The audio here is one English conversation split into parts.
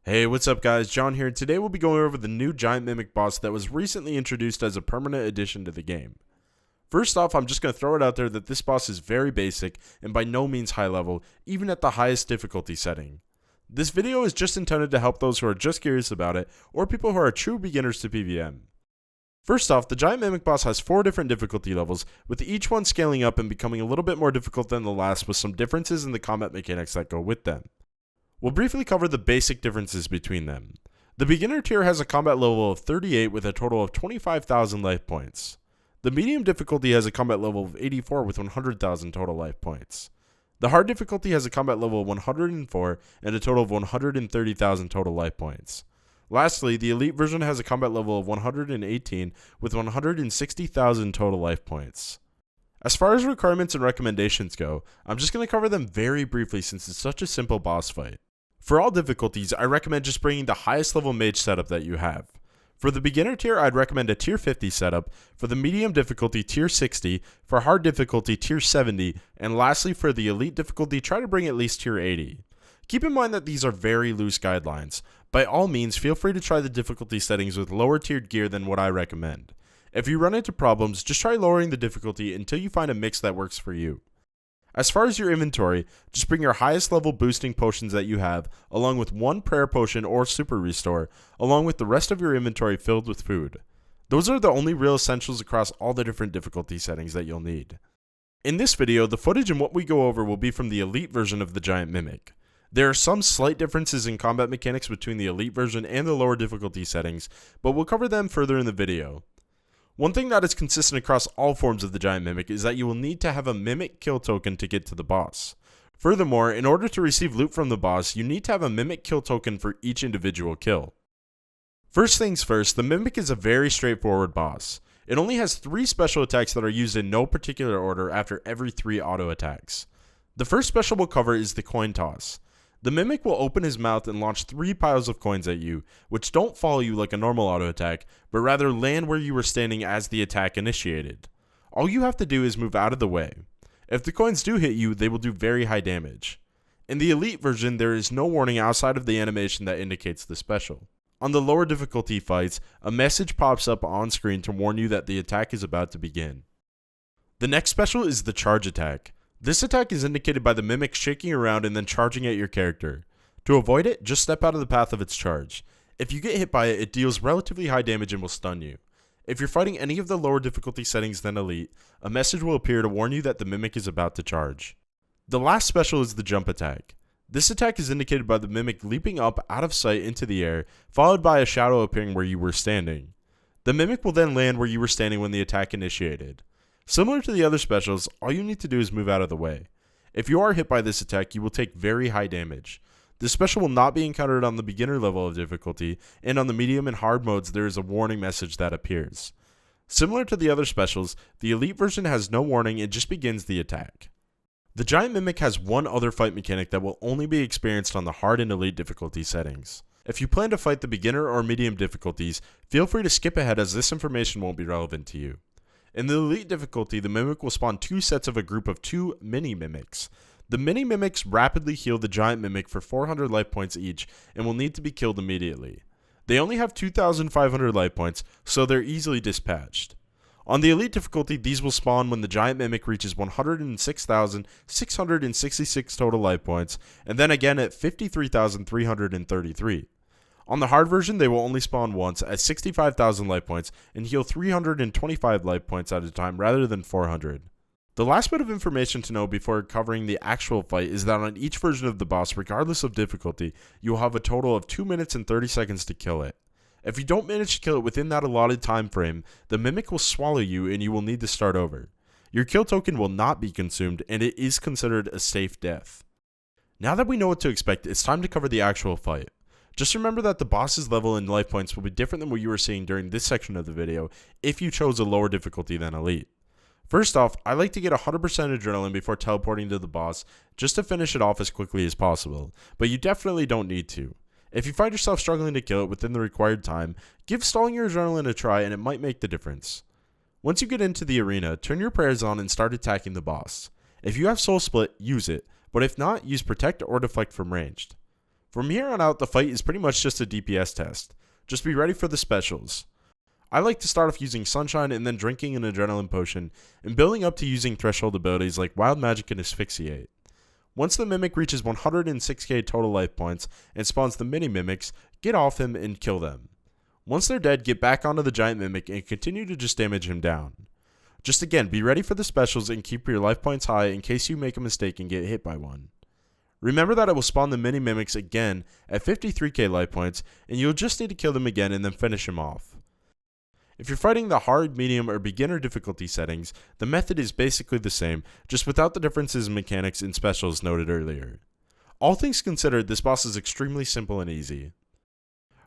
Hey, what's up guys, John here, and today we'll be going over the new giant mimic boss that was recently introduced as a permanent addition to the game. First off, I'm just going to throw it out there that this boss is very basic and by no means high level, even at the highest difficulty setting. This video is just intended to help those who are just curious about it, or people who are true beginners to PvM. First off, the giant mimic boss has 4 different difficulty levels, with each one scaling up and becoming a little bit more difficult than the last with some differences in the combat mechanics that go with them. We'll briefly cover the basic differences between them. The beginner tier has a combat level of 38 with a total of 25,000 life points. The medium difficulty has a combat level of 84 with 100,000 total life points. The hard difficulty has a combat level of 104 and a total of 130,000 total life points. Lastly, the elite version has a combat level of 118 with 160,000 total life points. As far as requirements and recommendations go, I'm just going to cover them very briefly since it's such a simple boss fight. For all difficulties, I recommend just bringing the highest level mage setup that you have. For the beginner tier, I'd recommend a tier 50 setup, for the medium difficulty tier 60, for hard difficulty tier 70, and lastly for the elite difficulty try to bring at least tier 80. Keep in mind that these are very loose guidelines. By all means, feel free to try the difficulty settings with lower tiered gear than what I recommend. If you run into problems, just try lowering the difficulty until you find a mix that works for you. As far as your inventory, just bring your highest level boosting potions that you have, along with 1 prayer potion or super restore, along with the rest of your inventory filled with food. Those are the only real essentials across all the different difficulty settings that you'll need. In this video, the footage and what we go over will be from the elite version of the giant mimic. There are some slight differences in combat mechanics between the elite version and the lower difficulty settings, but we'll cover them further in the video. One thing that is consistent across all forms of the giant mimic is that you will need to have a mimic kill token to get to the boss. Furthermore, in order to receive loot from the boss, you need to have a mimic kill token for each individual kill. First things first, the mimic is a very straightforward boss. It only has 3 special attacks that are used in no particular order after every 3 auto attacks. The first special we'll cover is the coin toss. The mimic will open his mouth and launch 3 piles of coins at you, which don't follow you like a normal auto attack, but rather land where you were standing as the attack initiated. All you have to do is move out of the way. If the coins do hit you, they will do very high damage. In the elite version, there is no warning outside of the animation that indicates the special. On the lower difficulty fights, a message pops up on screen to warn you that the attack is about to begin. The next special is the charge attack. This attack is indicated by the mimic shaking around and then charging at your character. To avoid it, just step out of the path of its charge. If you get hit by it, it deals relatively high damage and will stun you. If you're fighting any of the lower difficulty settings than elite, a message will appear to warn you that the mimic is about to charge. The last special is the jump attack. This attack is indicated by the mimic leaping up out of sight into the air, followed by a shadow appearing where you were standing. The mimic will then land where you were standing when the attack initiated. Similar to the other specials, all you need to do is move out of the way. If you are hit by this attack, you will take very high damage. This special will not be encountered on the beginner level of difficulty, and on the medium and hard modes there is a warning message that appears. Similar to the other specials, the elite version has no warning and just begins the attack. The giant mimic has one other fight mechanic that will only be experienced on the hard and elite difficulty settings. If you plan to fight the beginner or medium difficulties, feel free to skip ahead as this information won't be relevant to you. In the elite difficulty, the mimic will spawn 2 sets of a group of 2 mini-mimics. The mini-mimics rapidly heal the giant mimic for 400 life points each and will need to be killed immediately. They only have 2,500 life points, so they're easily dispatched. On the elite difficulty, these will spawn when the giant mimic reaches 106,666 total life points, and then again at 53,333. On the hard version, they will only spawn once at 65,000 life points and heal 325 life points at a time rather than 400. The last bit of information to know before covering the actual fight is that on each version of the boss, regardless of difficulty, you will have a total of 2 minutes and 30 seconds to kill it. If you don't manage to kill it within that allotted time frame, the mimic will swallow you and you will need to start over. Your kill token will not be consumed and it is considered a safe death. Now that we know what to expect, it's time to cover the actual fight. Just remember that the boss's level and life points will be different than what you were seeing during this section of the video if you chose a lower difficulty than elite. First off, I like to get 100% adrenaline before teleporting to the boss just to finish it off as quickly as possible, but you definitely don't need to. If you find yourself struggling to kill it within the required time, give stalling your adrenaline a try and it might make the difference. Once you get into the arena, turn your prayers on and start attacking the boss. If you have soul split, use it, but if not, use protect or deflect from ranged. From here on out, the fight is pretty much just a DPS test. Just be ready for the specials. I like to start off using Sunshine and then drinking an Adrenaline Potion, and building up to using threshold abilities like Wild Magic and Asphyxiate. Once the Mimic reaches 106k total life points and spawns the mini Mimics, get off him and kill them. Once they're dead, get back onto the Giant Mimic and continue to just damage him down. Just again, be ready for the specials and keep your life points high in case you make a mistake and get hit by one. Remember that it will spawn the mini Mimics again at 53k life points, and you'll just need to kill them again and then finish him off. If you're fighting the hard, medium, or beginner difficulty settings, the method is basically the same, just without the differences in mechanics and specials noted earlier. All things considered, this boss is extremely simple and easy.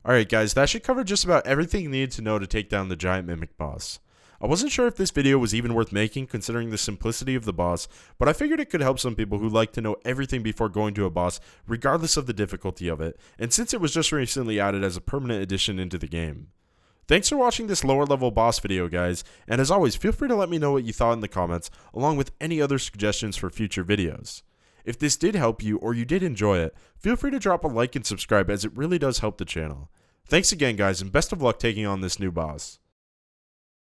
Alright guys, that should cover just about everything you need to know to take down the Giant Mimic boss. I wasn't sure if this video was even worth making considering the simplicity of the boss, but I figured it could help some people who like to know everything before going to a boss, regardless of the difficulty of it, and since it was just recently added as a permanent addition into the game. Thanks for watching this lower level boss video guys, and as always feel free to let me know what you thought in the comments, along with any other suggestions for future videos. If this did help you or you did enjoy it, feel free to drop a like and subscribe as it really does help the channel. Thanks again guys, and best of luck taking on this new boss.